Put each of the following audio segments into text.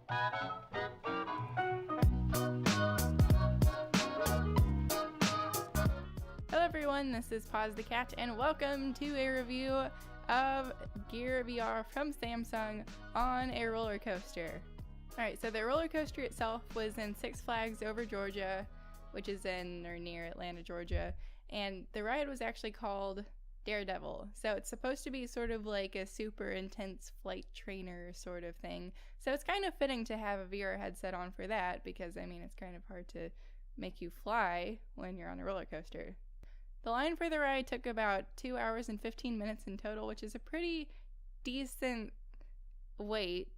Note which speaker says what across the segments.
Speaker 1: Hello everyone, this is PauseTheCat, and welcome to a review of Gear VR from Samsung on a roller coaster. Alright, so the roller coaster itself was in Six Flags over Georgia, which is in or near Atlanta, Georgia, and the ride was actually called Daredevil. So it's supposed to be sort of like a super intense flight trainer sort of thing. So it's kind of fitting to have a VR headset on for that, because I mean, it's kind of hard to make you fly when you're on a roller coaster. The line for the ride took about 2 hours and 15 minutes in total, which is a pretty decent wait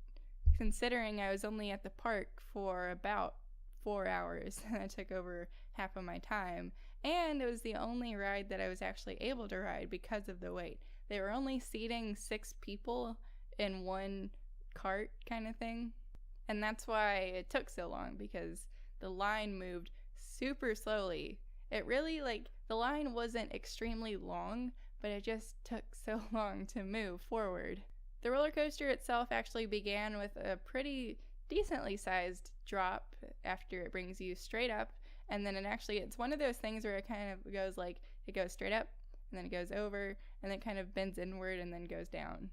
Speaker 1: considering I was only at the park for about 4 hours. That took over half of my time, and it was the only ride that I was actually able to ride because of the wait. They were only seating 6 people in one cart kind of thing, and that's why it took so long, because the line moved super slowly. It really, the line wasn't extremely long, but it just took so long to move forward. The roller coaster itself actually began with a pretty decently sized drop after it brings you straight up, and then it's one of those things where it kind of goes it goes straight up, and then it goes over, and then kind of bends inward, and then goes down.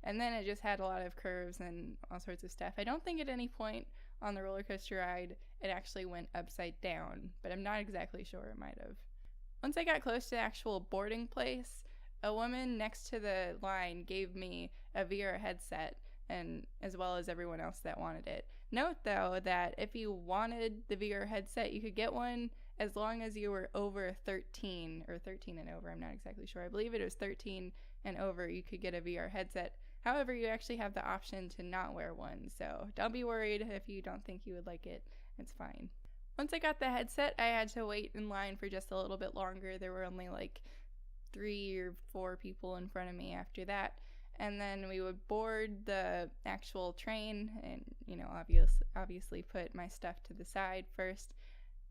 Speaker 1: And then it just had a lot of curves and all sorts of stuff. I don't think at any point on the roller coaster ride it actually went upside down, but I'm not exactly sure. It might have. Once I got close to the actual boarding place, a woman next to the line gave me a VR headset, and as well as everyone else that wanted it. Note though that if you wanted the VR headset, you could get one as long as you were over 13, or 13 and over, I'm not exactly sure. I believe it was 13 and over, you could get a VR headset. However, you actually have the option to not wear one, so don't be worried if you don't think you would like it. It's fine. Once I got the headset, I had to wait in line for just a little bit longer. There were only 3 or 4 people in front of me after that. And then we would board the actual train and, obviously put my stuff to the side first.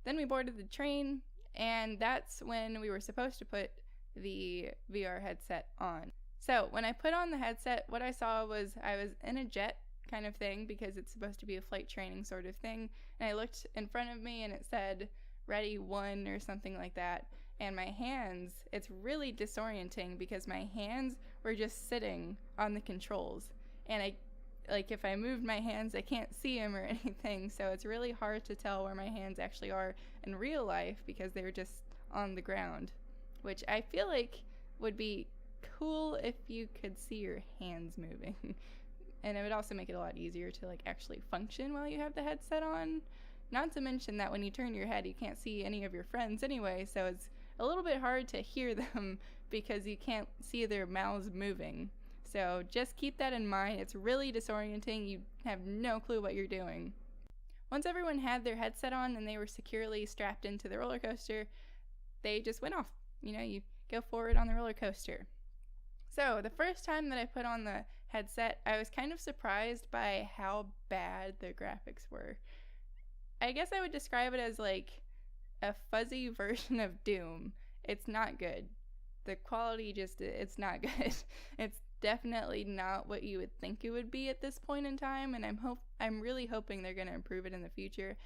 Speaker 1: Then we boarded the train, and that's when we were supposed to put the VR headset on. So when I put on the headset, what I saw was I was in a jet kind of thing, because it's supposed to be a flight training sort of thing. And I looked in front of me and it said ready 1 or something like that. And my hands, it's really disorienting because my hands were just sitting on the controls. And if I moved my hands, I can't see them or anything. So it's really hard to tell where my hands actually are in real life because they're just on the ground, which I feel like would be cool if you could see your hands moving. And it would also make it a lot easier to actually function while you have the headset on. Not to mention that when you turn your head, you can't see any of your friends anyway, so it's a little bit hard to hear them because you can't see their mouths moving. So just keep that in mind. It's really disorienting. You have no clue what you're doing. Once everyone had their headset on and they were securely strapped into the roller coaster, they just went off. You go forward on the roller coaster. So the first time that I put on the headset, I was kind of surprised by how bad the graphics were. I guess I would describe it as a fuzzy version of Doom. It's not good. The quality it's not good. It's definitely not what you would think it would be at this point in time, and I'm really hoping they're going to improve it in the future.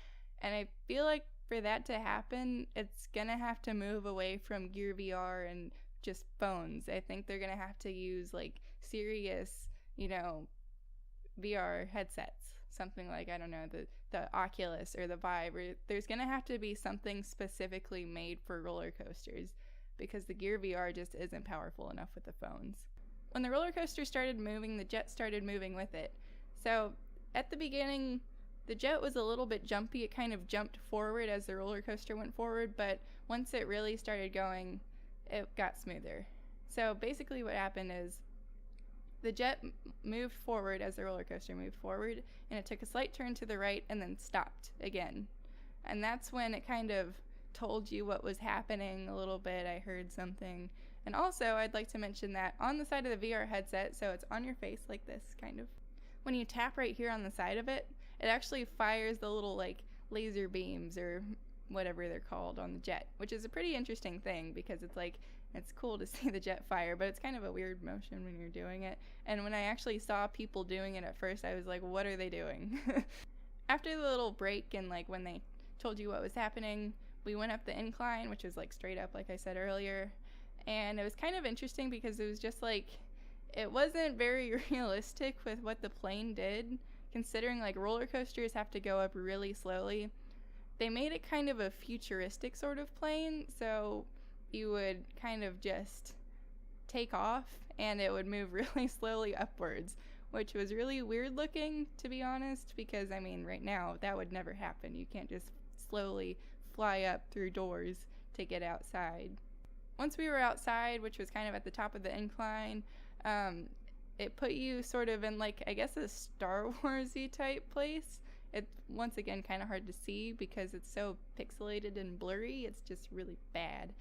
Speaker 1: And I feel like for that to happen, it's going to have to move away from Gear VR and just phones. I think they're going to have to use serious, VR headsets. Something like, I don't know, the Oculus or the Vive. Or there's going to have to be something specifically made for roller coasters, because the Gear VR just isn't powerful enough with the phones. When the roller coaster started moving, the jet started moving with it. So at the beginning, the jet was a little bit jumpy. It kind of jumped forward as the roller coaster went forward, but once it really started going, it got smoother. So basically what happened is the jet moved forward as the roller coaster moved forward, and it took a slight turn to the right and then stopped again. And that's when it kind of told you what was happening a little bit. I heard something. And also, I'd like to mention that on the side of the VR headset, so it's on your face like this, kind of, when you tap right here on the side of it, it actually fires the little laser beams or whatever they're called on the jet, which is a pretty interesting thing because it's It's cool to see the jet fire, but it's kind of a weird motion when you're doing it. And when I actually saw people doing it at first, I was like, what are they doing? After the little break and like when they told you what was happening, we went up the incline, which was like straight up, like I said earlier. And it was kind of interesting because it was just like, it wasn't very realistic with what the plane did, considering like roller coasters have to go up really slowly. They made it kind of a futuristic sort of plane, so you would kind of just take off and it would move really slowly upwards, which was really weird looking, to be honest, because I mean right now that would never happen. You can't just slowly fly up through doors to get outside. Once we were outside, which was kind of at the top of the incline, it put you sort of in like, I guess, a Star Wars-y type place. It's once again kind of hard to see because it's so pixelated and blurry. It's just really bad.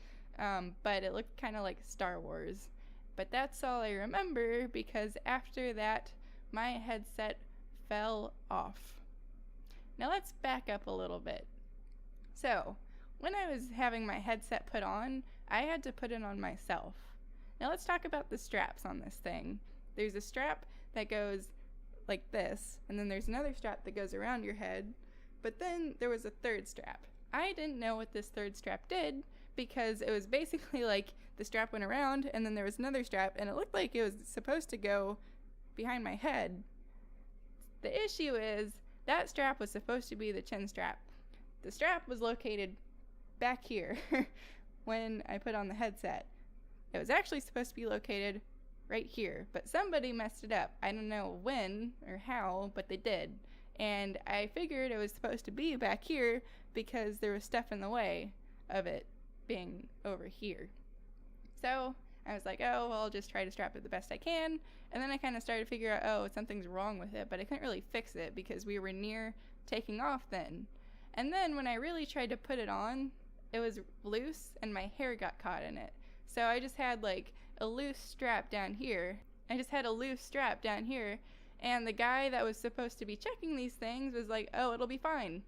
Speaker 1: But it looked kind of like Star Wars. But that's all I remember because after that, my headset fell off. Now let's back up a little bit. So, when I was having my headset put on, I had to put it on myself. Now let's talk about the straps on this thing. There's a strap that goes like this, and then there's another strap that goes around your head, but then there was a third strap. I didn't know what this third strap did because it was basically like the strap went around and then there was another strap and it looked like it was supposed to go behind my head. The issue is that strap was supposed to be the chin strap. The strap was located back here when I put on the headset. It was actually supposed to be located right here, but somebody messed it up. I don't know when or how, but they did. And I figured it was supposed to be back here because there was stuff in the way of it being over here. So I was like, oh, well, I'll just try to strap it the best I can. And then I kind of started to figure out, oh, something's wrong with it, but I couldn't really fix it because we were near taking off then. And then when I really tried to put it on, it was loose and my hair got caught in it. So I just had like a loose strap down here. And the guy that was supposed to be checking these things was like, oh, it'll be fine.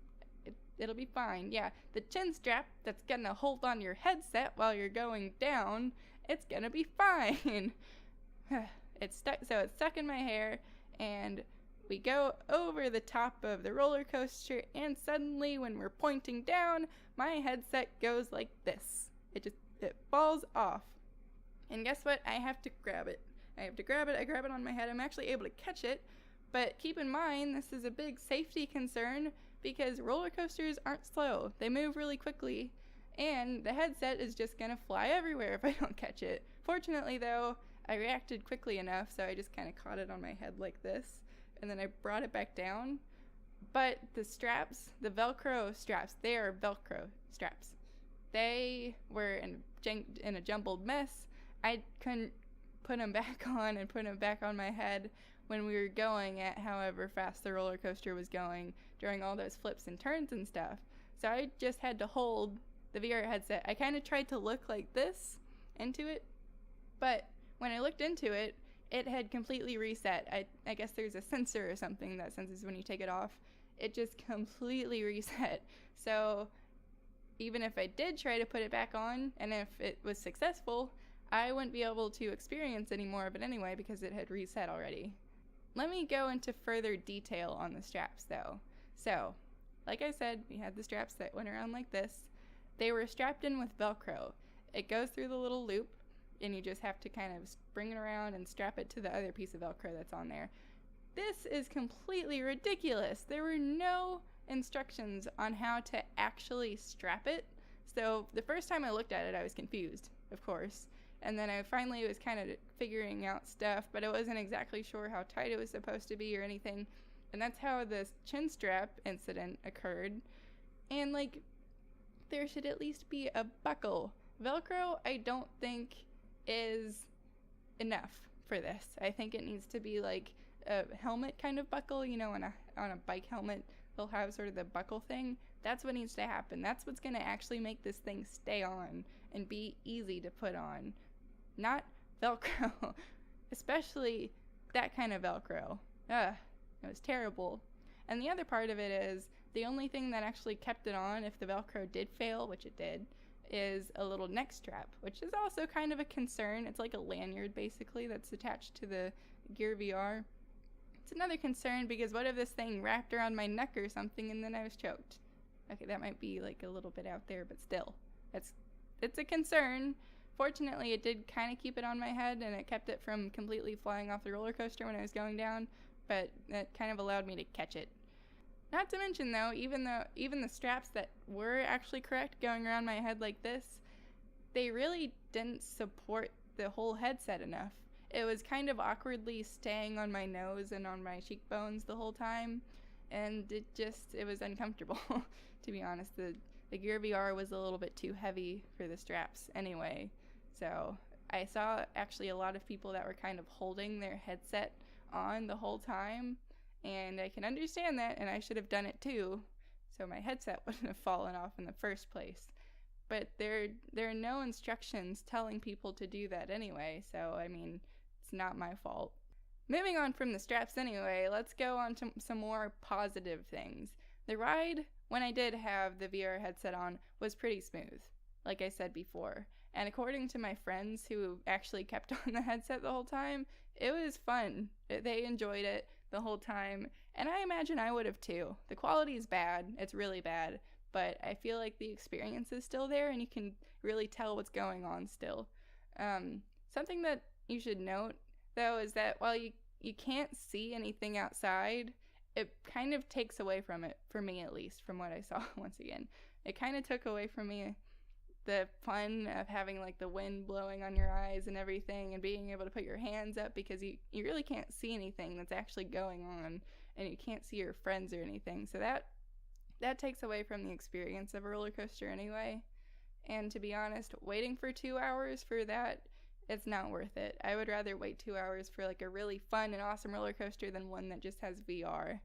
Speaker 1: It'll be fine. Yeah, the chin strap that's gonna hold on your headset while you're going down, it's gonna be fine. It's stuck in my hair, and we go over the top of the roller coaster, and suddenly when we're pointing down, my headset goes like this. It falls off. And guess what? I have to grab it. I grab it on my head. I'm actually able to catch it, but keep in mind this is a big safety concern because roller coasters aren't slow. They move really quickly, and the headset is just gonna fly everywhere if I don't catch it. Fortunately though, I reacted quickly enough, so I just kind of caught it on my head like this, and then I brought it back down. But the straps, the Velcro straps, they are Velcro straps. They were in a jumbled mess. I couldn't put them back on and put them back on my head when we were going at however fast the roller coaster was going during all those flips and turns and stuff. So I just had to hold the VR headset. I kind of tried to look like this into it, but when I looked into it, it had completely reset. I guess there's a sensor or something that senses when you take it off. It just completely reset. So even if I did try to put it back on, and if it was successful, I wouldn't be able to experience any more of it anyway because it had reset already. Let me go into further detail on the straps though. So, like I said, we had the straps that went around like this. They were strapped in with Velcro. It goes through the little loop, and you just have to kind of bring it around and strap it to the other piece of Velcro that's on there. This is completely ridiculous. There were no instructions on how to actually strap it. So the first time I looked at it, I was confused, of course. And then I finally was kind of figuring out stuff, but I wasn't exactly sure how tight it was supposed to be or anything. And that's how this chin strap incident occurred. And like, there should at least be a buckle. Velcro, I don't think is enough for this. I think it needs to be like a helmet kind of buckle, you know, on a bike helmet, they'll have sort of the buckle thing. That's what needs to happen. That's what's going to actually make this thing stay on and be easy to put on. Not Velcro. Especially that kind of Velcro. Ugh, it was terrible. And the other part of it is, the only thing that actually kept it on if the Velcro did fail, which it did, is a little neck strap, which is also kind of a concern. It's like a lanyard basically that's attached to the Gear VR. It's another concern because what if this thing wrapped around my neck or something and then I was choked? Okay, that might be like a little bit out there, but still, it's a concern. Fortunately, it did kind of keep it on my head and it kept it from completely flying off the roller coaster when I was going down, but it kind of allowed me to catch it. Not to mention though, even the straps that were actually correct going around my head like this, they really didn't support the whole headset enough. It was kind of awkwardly staying on my nose and on my cheekbones the whole time, and it was uncomfortable. To be honest, the Gear VR was a little bit too heavy for the straps anyway. So I saw actually a lot of people that were kind of holding their headset on the whole time, and I can understand that, and I should have done it too, so my headset wouldn't have fallen off in the first place. But there are no instructions telling people to do that anyway, so I mean, it's not my fault. Moving on from the straps anyway, let's go on to some more positive things. The ride, when I did have the VR headset on, was pretty smooth, like I said before. And according to my friends who actually kept on the headset the whole time, it was fun. They enjoyed it the whole time, and I imagine I would have too. The quality is bad, it's really bad, but I feel like the experience is still there and you can really tell what's going on still. Something that you should note, though, is that while you can't see anything outside, it kind of takes away from it, for me at least, from what I saw once again. It kind of took away from me the fun of having like the wind blowing on your eyes and everything and being able to put your hands up because you really can't see anything that's actually going on and you can't see your friends or anything. So that takes away from the experience of a roller coaster anyway. And to be honest, waiting for 2 hours for that, it's not worth it. I would rather wait 2 hours for like a really fun and awesome roller coaster than one that just has VR.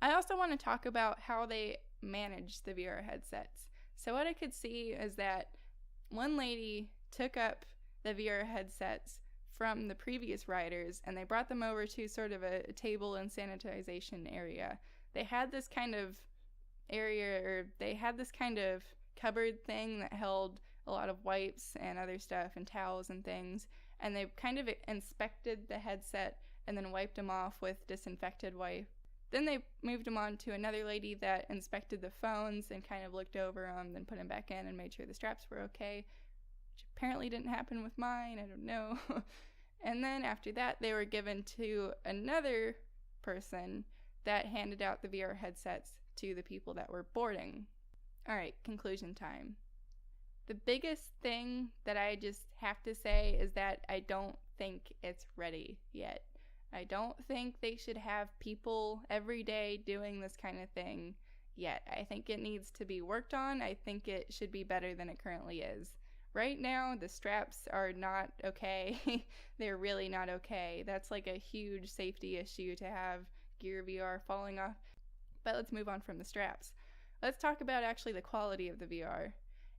Speaker 1: I also want to talk about how they manage the VR headsets. So what I could see is that one lady took up the VR headsets from the previous riders and they brought them over to sort of a table and sanitization area. They had this kind of area, or they had this kind of cupboard thing that held a lot of wipes and other stuff and towels and things, and they kind of inspected the headset and then wiped them off with disinfected wipe. Then they moved them on to another lady that inspected the phones and kind of looked over them, then put them back in and made sure the straps were okay, which apparently didn't happen with mine, I don't know. And then after that, they were given to another person that handed out the VR headsets to the people that were boarding. Alright, conclusion time. The biggest thing that I just have to say is that I don't think it's ready yet. I don't think they should have people every day doing this kind of thing yet. I think it needs to be worked on. I think it should be better than it currently is. Right now, the straps are not okay. They're really not okay. That's like a huge safety issue to have Gear VR falling off. But let's move on from the straps. Let's talk about actually the quality of the VR.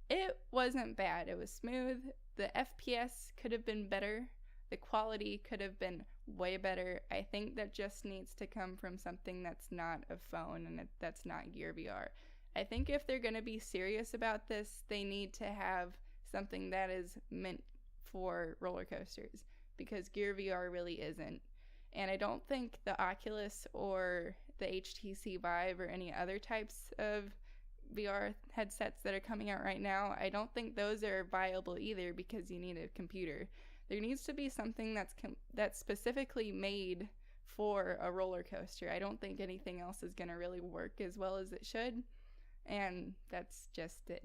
Speaker 1: It wasn't bad. It was smooth. The FPS could have been better. The quality could have been way better. I think that just needs to come from something that's not a phone and that's not Gear VR. I think if they're going to be serious about this, they need to have something that is meant for roller coasters, because Gear VR really isn't. And I don't think the Oculus or the HTC Vive or any other types of VR headsets that are coming out right now, I don't think those are viable either, because you need a computer. There needs to be something that's specifically made for a roller coaster. I don't think anything else is going to really work as well as it should, and that's just it.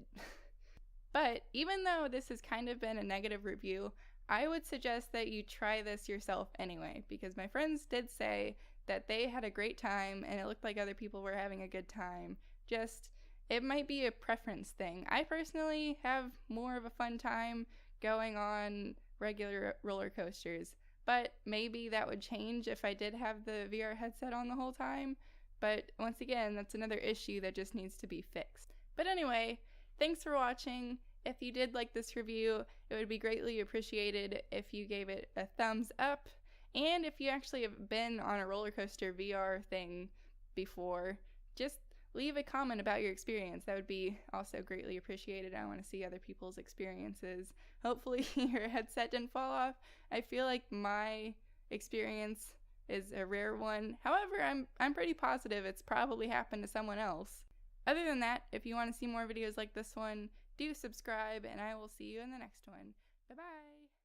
Speaker 1: But even though this has kind of been a negative review, I would suggest that you try this yourself anyway, because my friends did say that they had a great time and it looked like other people were having a good time. Just, it might be a preference thing. I personally have more of a fun time going on regular roller coasters, but maybe that would change if I did have the VR headset on the whole time. But once again, that's another issue that just needs to be fixed. But anyway, thanks for watching. If you did like this review, it would be greatly appreciated if you gave it a thumbs up. And if you actually have been on a roller coaster VR thing before, just leave a comment about your experience. That would be also greatly appreciated. I want to see other people's experiences. Hopefully your headset didn't fall off. I feel like my experience is a rare one. However, I'm pretty positive it's probably happened to someone else. Other than that, if you want to see more videos like this one, do subscribe, and I will see you in the next one. Bye-bye!